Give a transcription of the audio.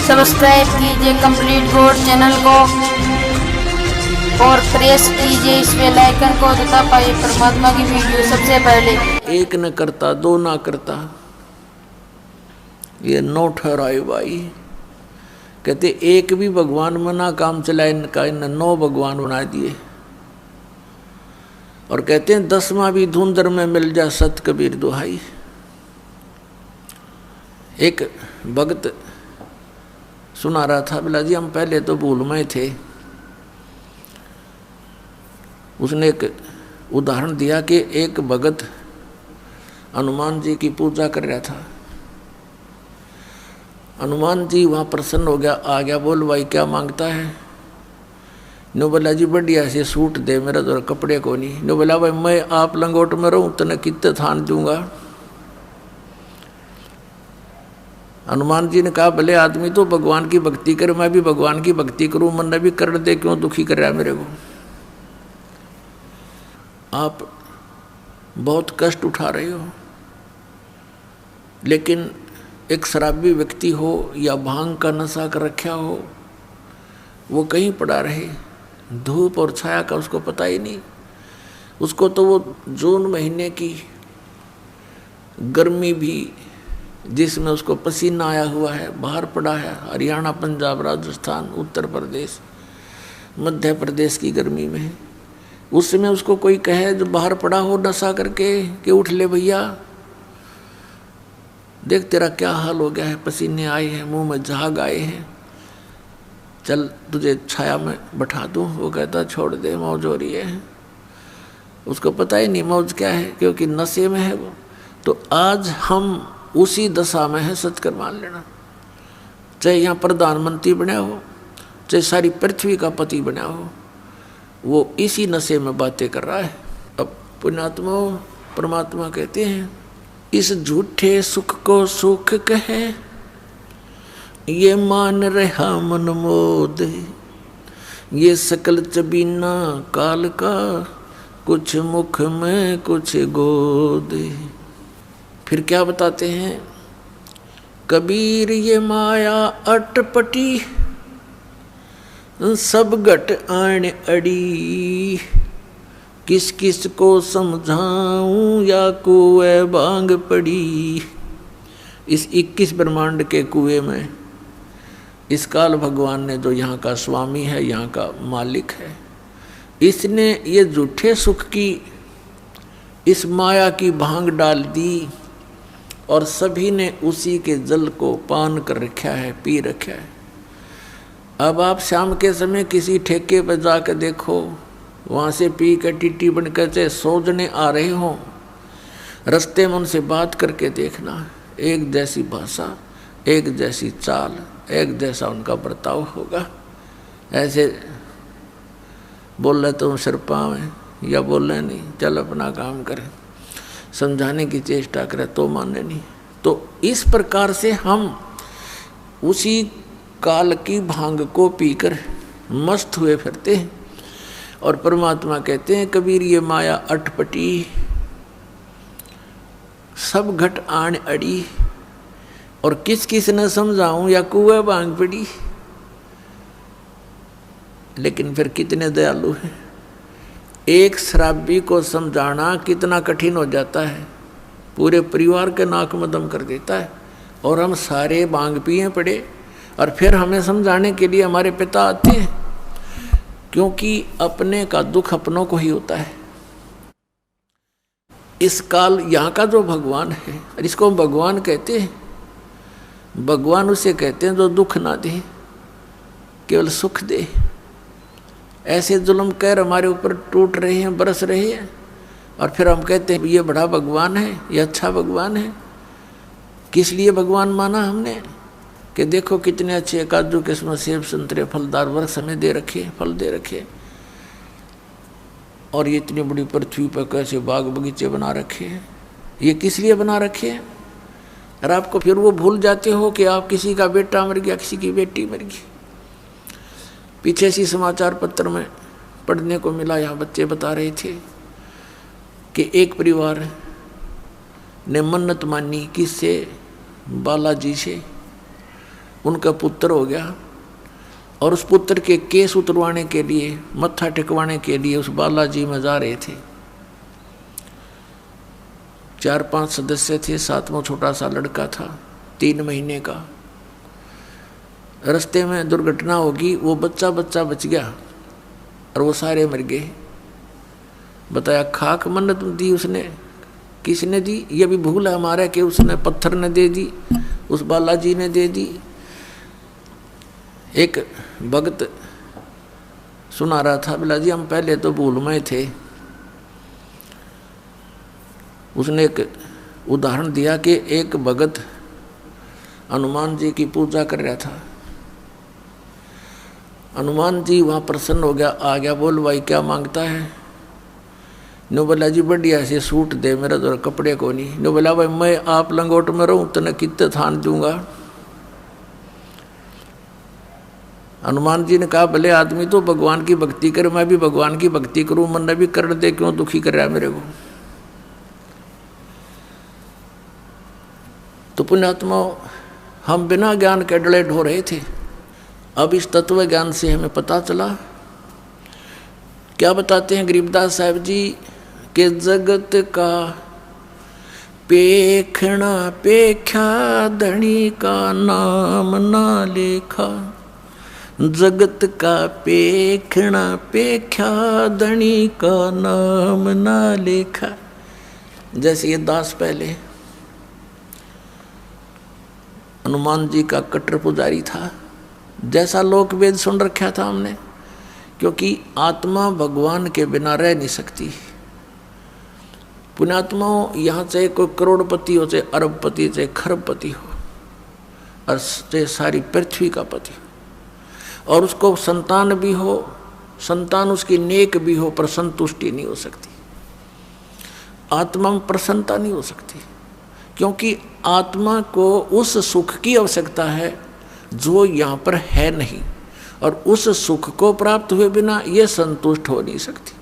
Subscribe कीजिए complete gold channel को और प्रेस कीजिए इस बेल आइकन को तथा पाइए परमात्मा की वीडियो सबसे पहले। एक न करता दो ना करता, ये नो ठहराए भाई। कहते एक भी भगवान मना काम चलाए, इनका इन 9 भगवान बना दिए। और कहते हैं 10वां भी धुंधर में मिल जा सत कबीर दुहाई। एक भक्त सुना रहा था, बोला जी हम पहले तो भूल में थे। उसने एक उदाहरण दिया कि एक भगत हनुमान जी की पूजा कर रहा था। हनुमान जी वहाँ प्रसन्न हो गया, आ गया, बोल भाई क्या मांगता है? नो बोला जी बढ़िया से सूट दे, मेरा तो कपड़े को नहीं। नो बोला भाई मैं आप लंगोट में रहूँ तने कितने थान दूंगा। हनुमान जी ने कहा भले आदमी तो भगवान की भक्ति करे, मैं भी भगवान की भक्ति करूं, मन भी कर दे, क्यों दुखी कर रहा है मेरे को? आप बहुत कष्ट उठा रहे हो। लेकिन एक शराबी व्यक्ति हो या भांग का नशा कर रखा हो, वो कहीं पड़ा रहे, धूप और छाया का उसको पता ही नहीं। उसको तो वो जून महीने की गर्मी भी जिसमें उसको पसीना आया हुआ है, बाहर पड़ा है, हरियाणा, पंजाब, राजस्थान, उत्तर प्रदेश, मध्य प्रदेश की गर्मी में, उस समय उसको कोई कहे जो बाहर पड़ा हो नशा करके कि उठ ले भैया, देख तेरा क्या हाल हो गया है, पसीने आए हैं, मुंह में झाग आए हैं, चल तुझे छाया में बैठा दूं। वो कहता छोड़ दे, मौज हो रही है। उसको पता ही नहीं मौज क्या है, क्योंकि नशे में है वो। तो आज हम उसी दशा में है, सच कर मान लेना। चाहे यहाँ प्रधानमंत्री बना हो, चाहे सारी पृथ्वी का पति बना हो, वो इसी नशे में बातें कर रहा है। अब पुण्यात्मा परमात्मा कहते हैं इस झूठे सुख को सुख कहे, ये मान रहा मन मोद, ये सकल चबीना काल का, कुछ मुख में कुछ गोद। फिर क्या बताते हैं? कबीर ये माया अटपटी, सब घट आन अड़ी, किस किस को समझाऊं या कुएं भांग पड़ी। इस 21 ब्रह्मांड के कुएं में इस काल भगवान ने, जो यहाँ का स्वामी है, यहाँ का मालिक है, इसने ये झूठे सुख की इस माया की भांग डाल दी और सभी ने उसी के जल को पान कर रखा है, पी रखा है। अब आप शाम के समय किसी ठेके पर जाकर देखो, वहाँ से पी कर टीटी बनकर चाहे 100 जने आ रहे हों, रास्ते में उनसे बात करके देखना, एक जैसी भाषा, एक जैसी चाल, एक जैसा उनका बर्ताव होगा। ऐसे बोल रहे तुम सिर पाँव है, या बोल रहे नहीं, चल अपना काम करें, समझाने की चेष्टा करें तो माने नहीं। तो इस प्रकार से हम उसी काल की भांग को पीकर मस्त हुए फिरते हैं। और परमात्मा कहते हैं कबीर ये माया अटपटी, सब घट आन अड़ी, और किस किस ने समझाऊं या कुएं भांग पड़ी। लेकिन फिर कितने दयालु हैं। एक शराबी को समझाना कितना कठिन हो जाता है, पूरे परिवार के नाक में दम कर देता है। और हम सारे भांग पिए पड़े, और फिर हमें समझाने के लिए हमारे पिता आते हैं, क्योंकि अपने का दुख अपनों को ही होता है। इस काल यहाँ का जो भगवान है, इसको हम भगवान कहते हैं। भगवान उसे कहते हैं जो दुख ना दे, केवल सुख दे। ऐसे जुल्म कहर हमारे ऊपर टूट रहे हैं, बरस रहे हैं, और फिर हम कहते हैं ये बड़ा भगवान है, ये अच्छा भगवान है। किस लिए भगवान माना हमने? कि देखो कितने अच्छे काजू किस्म सेब संतरे फलदार वृक्ष हमें दे रखे, फल दे रखे, और ये इतनी बड़ी पृथ्वी पर कैसे बाग बगीचे बना रखे हैं। ये किस लिए बना रखे हैं? और आपको फिर वो भूल जाते हो कि आप किसी का बेटा मर गया, किसी की बेटी मर गई। पीछे सी समाचार पत्र में पढ़ने को मिला, यहाँ बच्चे बता रहे थे कि एक परिवार ने मन्नत मानी किससे? बालाजी से। उनका पुत्र हो गया, और उस पुत्र के केस उतरवाने के लिए, मत्था टिकवाने के लिए उस बालाजी में जा रहे थे। 4-5 सदस्य थे, 7वां छोटा सा लड़का था 3 महीने का। रास्ते में दुर्घटना होगी, वो बच्चा बच गया और वो सारे मर गए। बताया खाक मन्नत दी उसने, किसने दी? ये भी भूल है हमारा कि उसने पत्थर ने दे दी, उस बालाजी ने दे दी। एक भगत सुना रहा था, बोला जी हम पहले तो भूल में थे। उसने एक उदाहरण दिया कि एक भगत हनुमान जी की पूजा कर रहा था। हनुमान जी वहाँ प्रसन्न हो गया, आ गया, बोल भाई क्या मांगता है? नो बोला जी बढ़िया से सूट दे, मेरा तो कपड़े को नहीं। नो बोला भाई मैं आप लंगोट में रहूँ तो न कितने थान दूंगा। हनुमान जी ने कहा भले आदमी तो भगवान की भक्ति करे, मैं भी भगवान की भक्ति करूँ, मन भी कर दे, क्यों दुखी कर रहा है मेरे को। तो पुण्यात्मा, हम बिना ज्ञान के डले ढो रहे थे। अब इस तत्व ज्ञान से हमें पता चला। क्या बताते हैं गरीबदास साहब जी कि जगत का पेखना पेख्या, धनी का नाम ना लेखा। जगत का पेखना पेख्या, धनी का नाम ना लेखा। जैसे ये दास पहले हनुमान जी का कट्टर पुजारी था, जैसा लोक वेद सुन रखा था हमने, क्योंकि आत्मा भगवान के बिना रह नहीं सकती। पुण्यात्माओं, यहाँ चाहे कोई करोड़पति हो, चाहे अरबपति, चाहे खरबपति हो, और चाहे सारी पृथ्वी का पति हो, और उसको संतान भी हो, संतान उसकी नेक भी हो, पर संतुष्टि नहीं हो सकती। आत्मा में प्रसन्नता नहीं हो सकती, क्योंकि आत्मा को उस सुख की आवश्यकता है जो यहाँ पर है नहीं, और उस सुख को प्राप्त हुए बिना ये संतुष्ट हो नहीं सकती।